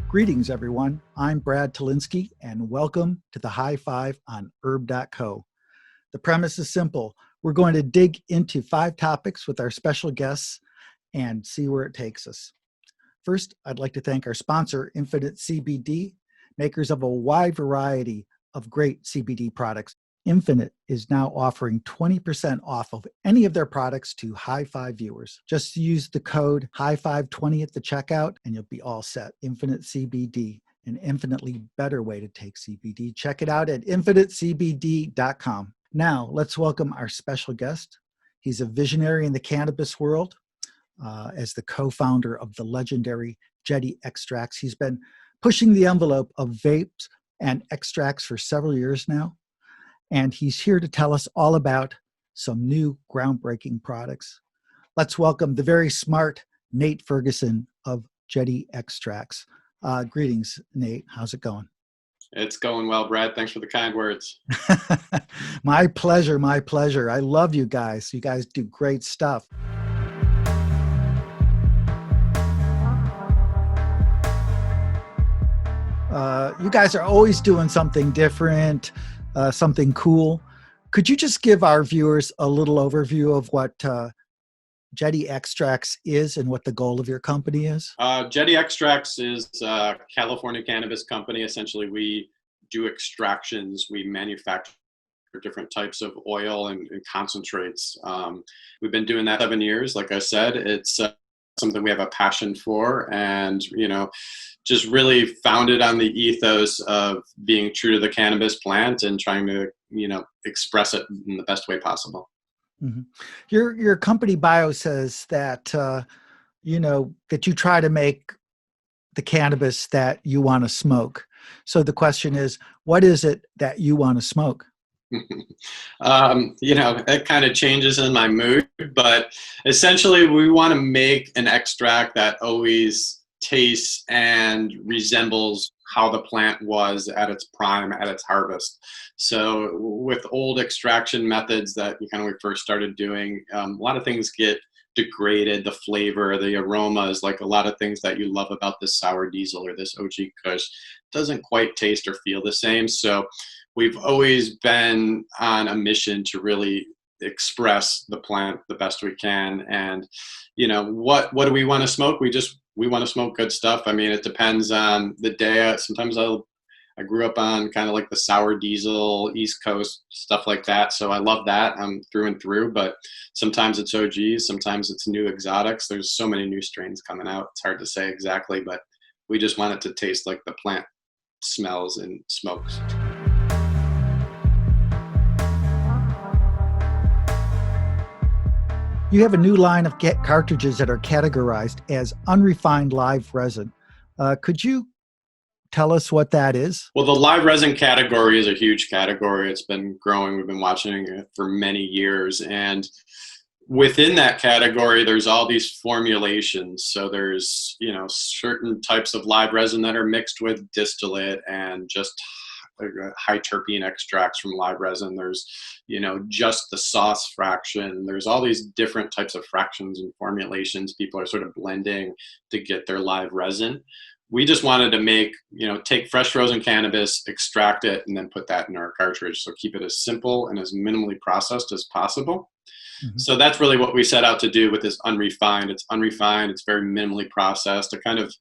Greetings, everyone. I'm Brad Talinsky, and welcome to the High Five on herb.co. The premise is simple. We're going to dig into 5 topics with our special guests and see where it takes us. First, I'd like to thank our sponsor, Infinite CBD, makers of a wide variety of great CBD products. Infinite is now offering 20% off of any of their products to High Five viewers. Just use the code HIGH520 at the checkout and you'll be all set. Infinite CBD, an infinitely better way to take CBD. Check it out at infinitecbd.com. Now, let's welcome our special guest. He's a visionary in the cannabis world. As the co-founder of the legendary Jetty Extracts, he's been pushing the envelope of vapes and extracts for several years now. And he's here to tell us all about some new groundbreaking products. Let's welcome the very smart Nate Ferguson of Jetty Extracts. Greetings, Nate. How's it going? It's going well, Brad. Thanks for the kind words. My pleasure, my pleasure. I love you guys. You guys do great stuff. You guys are always doing something different, something cool. Could you just give our viewers a little overview of what Jetty Extracts is and what the goal of your company is? Jetty Extracts is a California cannabis company. Essentially, we do extractions. We manufacture different types of oil and concentrates. We've been doing that 7 years. Like I said, it's something we have a passion for, and just really founded on the ethos of being true to the cannabis plant and trying to express it in the best way possible. Mm-hmm. Your company bio says that that you try to make the cannabis that you want to smoke. So the question is, what is it that you want to smoke? It kind of changes in my mood, but essentially we want to make an extract that always tastes and resembles how the plant was at its prime, at its harvest. So with old extraction methods that we first started doing, a lot of things get degraded, the flavor, the aromas, like a lot of things that you love about this sour diesel or this OG Kush doesn't quite taste or feel the same. So we've always been on a mission to really express the plant the best we can. And, what do we want to smoke? We want to smoke good stuff. I mean, it depends on the day. Sometimes I grew up on kind of like the sour diesel, East Coast, stuff like that. So I love that. I'm through and through, but sometimes it's OGs, sometimes it's new exotics. There's so many new strains coming out. It's hard to say exactly, but we just want it to taste like the plant smells and smokes. You have a new line of cartridges that are categorized as unrefined live resin. Could you tell us what that is? Well, the live resin category is a huge category. It's been growing. We've been watching it for many years. And within that category, there's all these formulations. So there's, certain types of live resin that are mixed with distillate and just high terpene extracts from live resin. There's, just the sauce fraction. There's all these different types of fractions and formulations people are sort of blending to get their live resin. We just wanted to take fresh frozen cannabis, extract it, and then put that in our cartridge. So keep it as simple and as minimally processed as possible. Mm-hmm. So that's really what we set out to do with this unrefined. It's unrefined. It's very minimally processed. To kind of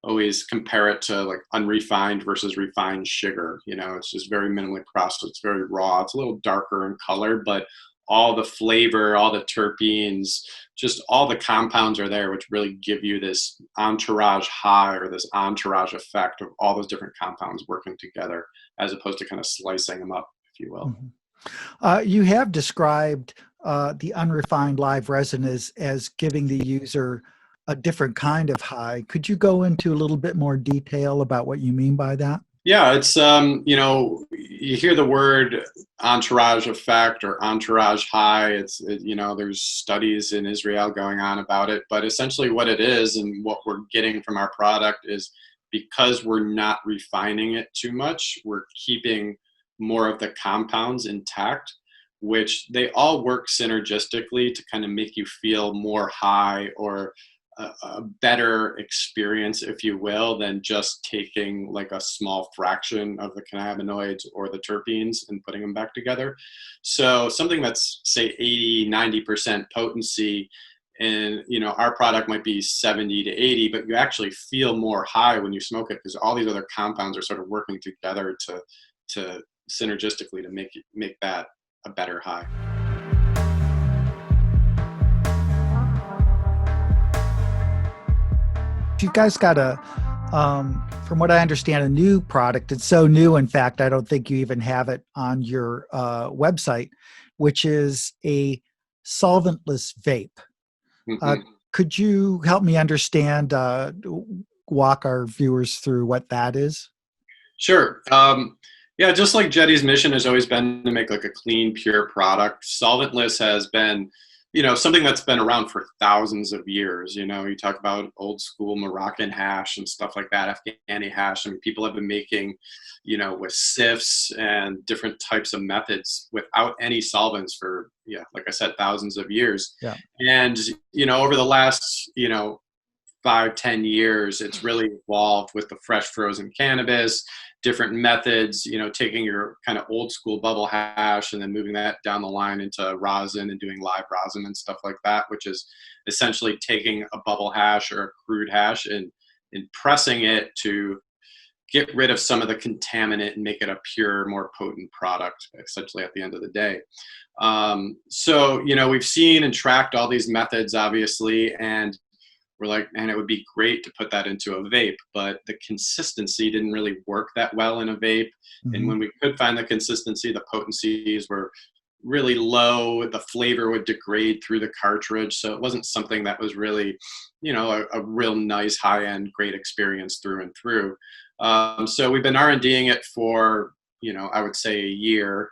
always compare it to like unrefined versus refined sugar. It's just very minimally processed. It's very raw. It's a little darker in color, but all the flavor, all the terpenes, just all the compounds are there, which really give you this entourage high or this entourage effect of all those different compounds working together, as opposed to kind of slicing them up, if you will. Mm-hmm. You have described the unrefined live resin as giving the user a different kind of high. Could you go into a little bit more detail about what you mean by that? Yeah, it's, you hear the word entourage effect or entourage high. There's studies in Israel going on about it, but essentially what it is and what we're getting from our product is, because we're not refining it too much, we're keeping more of the compounds intact, which they all work synergistically to kind of make you feel more high or a better experience, if you will, than just taking like a small fraction of the cannabinoids or the terpenes and putting them back together. So something that's say 80-90% potency, and our product might be 70 to 80, but you actually feel more high when you smoke it because all these other compounds are sort of working together to synergistically to make that a better high. You guys got from what I understand, a new product. It's so new, in fact, I don't think you even have it on your website, which is a solventless vape. Mm-hmm. Could you help me understand, walk our viewers through what that is? Sure. Yeah, just like Jetty's mission has always been to make like a clean, pure product, solventless has been, something that's been around for thousands of years. You talk about old school Moroccan hash and stuff like that, Afghani hash. I mean, people have been making, with sifts and different types of methods without any solvents for, like I said, thousands of years. Yeah. And, over the last, 5-10 years, it's really evolved with the fresh frozen cannabis, different methods, taking your kind of old school bubble hash and then moving that down the line into rosin and doing live rosin and stuff like that, which is essentially taking a bubble hash or a crude hash and pressing it to get rid of some of the contaminant and make it a pure, more potent product, essentially at the end of the day. So, we've seen and tracked all these methods, obviously, and we're like, man, it would be great to put that into a vape, but the consistency didn't really work that well in a vape. Mm-hmm. And when we could find the consistency, the potencies were really low. The flavor would degrade through the cartridge. So it wasn't something that was really, a real nice high-end, great experience through and through. So we've been R&Ding it for, I would say a year.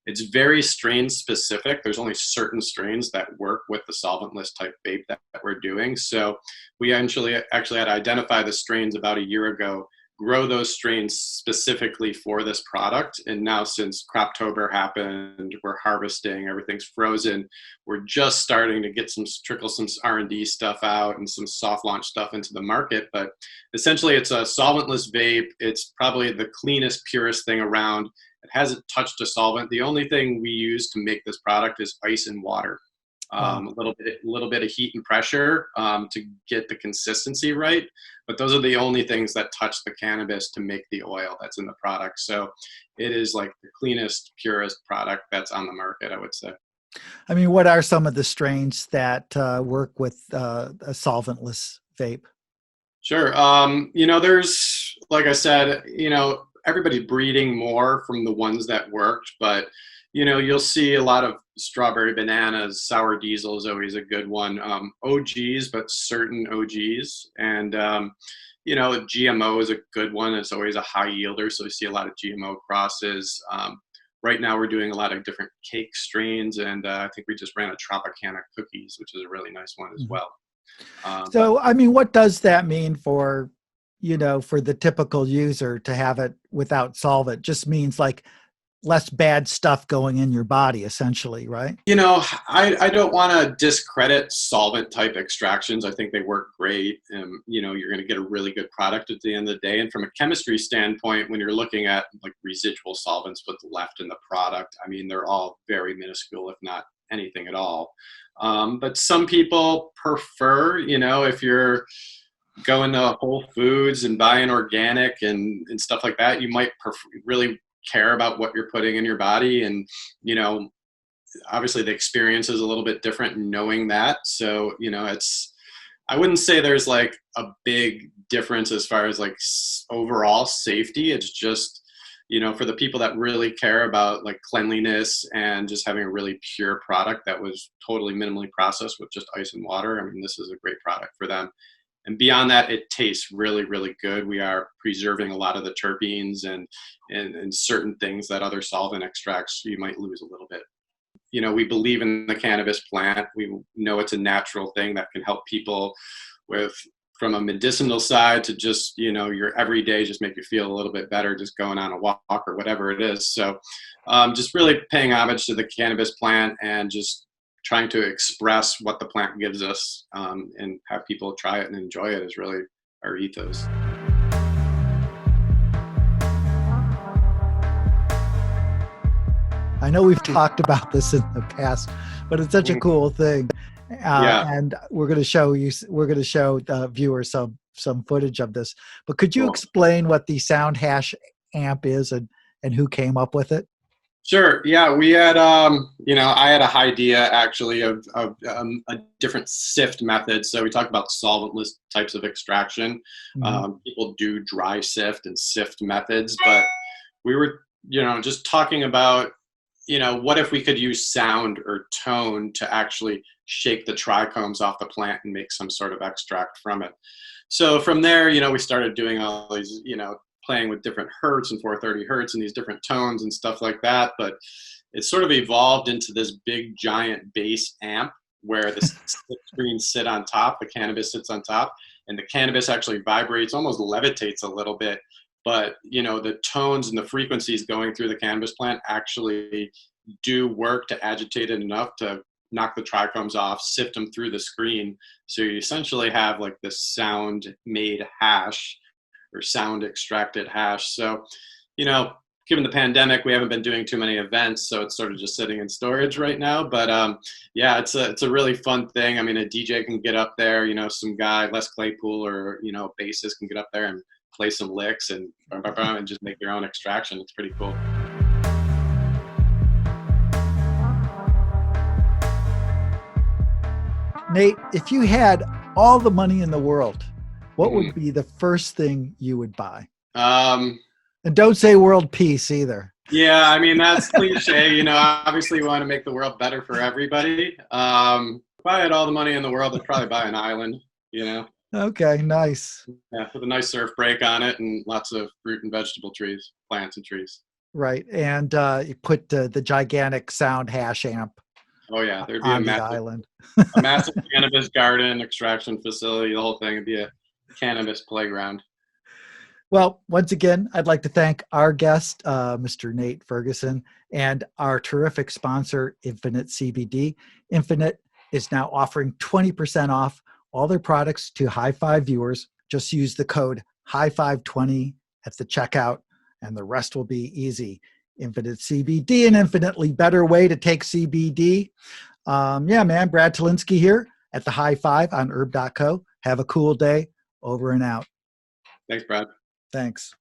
It's very strain specific. There's only certain strains that work with the solventless type vape that we're doing. So we actually had to identify the strains about a year ago, grow those strains specifically for this product. And now since Croptober happened, we're harvesting, everything's frozen. We're just starting to get trickle some R&D stuff out and some soft launch stuff into the market. But essentially it's a solventless vape. It's probably the cleanest, purest thing around. It hasn't touched a solvent. The only thing we use to make this product is ice and water. A little bit of heat and pressure to get the consistency right. But those are the only things that touch the cannabis to make the oil that's in the product. So it is like the cleanest, purest product that's on the market, I would say. I mean, what are some of the strains that work with a solventless vape? Sure. There's, like I said, everybody breeding more from the ones that worked, but you'll see a lot of strawberry bananas. Sour diesel is always a good one. OGs, but certain OGs, and GMO is a good one. It's always a high yielder, so we see a lot of GMO crosses. Right now, we're doing a lot of different cake strains, and I think we just ran a Tropicana cookies, which is a really nice one as well. So, I mean, what does that mean for for the typical user to have it without solvent? Just means like less bad stuff going in your body, essentially, right? I don't want to discredit solvent type extractions. I think they work great. You're going to get a really good product at the end of the day. And from a chemistry standpoint, when you're looking at like residual solvents, what's left in the product, I mean, they're all very minuscule, if not anything at all. But some people prefer, if you're going to Whole Foods and buying organic and stuff like that, you might really care about what you're putting in your body. And, obviously the experience is a little bit different knowing that. So, I wouldn't say there's like a big difference as far as like overall safety. It's just, for the people that really care about like cleanliness and just having a really pure product that was totally minimally processed with just ice and water. I mean, this is a great product for them. And beyond that, it tastes really, really good. We are preserving a lot of the terpenes and certain things that other solvent extracts you might lose a little bit. We believe in the cannabis plant. We know it's a natural thing that can help people from a medicinal side to just, your everyday, just make you feel a little bit better, just going on a walk or whatever it is. So just really paying homage to the cannabis plant and just trying to express what the plant gives us, and have people try it and enjoy it is really our ethos. I know we've talked about this in the past, but it's such a cool thing. Yeah, And we're going to show the viewers some footage of this. But could you cool. explain what the sound hash amp is and who came up with it? Sure. Yeah, we had, I had a idea actually of a different sift method. So we talked about solventless types of extraction. Mm-hmm. People do dry sift and sift methods, but we were, just talking about, what if we could use sound or tone to actually shake the trichomes off the plant and make some sort of extract from it. So from there, we started doing all these, playing with different hertz and 430 hertz and these different tones and stuff like that. But it sort of evolved into this big giant bass amp where the screens sit on top, the cannabis sits on top, and the cannabis actually vibrates, almost levitates a little bit. But, the tones and the frequencies going through the cannabis plant actually do work to agitate it enough to knock the trichomes off, sift them through the screen. So you essentially have like this sound made hash or sound extracted hash. So, given the pandemic, we haven't been doing too many events, so it's sort of just sitting in storage right now. But yeah, it's a really fun thing. I mean, a DJ can get up there, some guy, Les Claypool or a bassist can get up there and play some licks and just make your own extraction. It's pretty cool. Nate, if you had all the money in the world, what would be the first thing you would buy? And don't say world peace either. Yeah, I mean, that's cliche. Obviously we want to make the world better for everybody. If I had all the money in the world, I'd probably buy an island, Okay, nice. Yeah, with a nice surf break on it and lots of fruit and vegetable trees, plants and trees. Right, and you put the gigantic sound hash amp Oh yeah, there'd be on the island. a massive cannabis garden, extraction facility, the whole thing would be a cannabis playground. Well, once again, I'd like to thank our guest, Mr. Nate Ferguson, and our terrific sponsor, Infinite CBD. Infinite is now offering 20% off all their products to High Five viewers. Just use the code HIGH520 at the checkout, and the rest will be easy. Infinite CBD, an infinitely better way to take CBD. Yeah, man, Brad Talinsky here at the High Five on herb.co. Have a cool day. Over and out. Thanks, Brad. Thanks.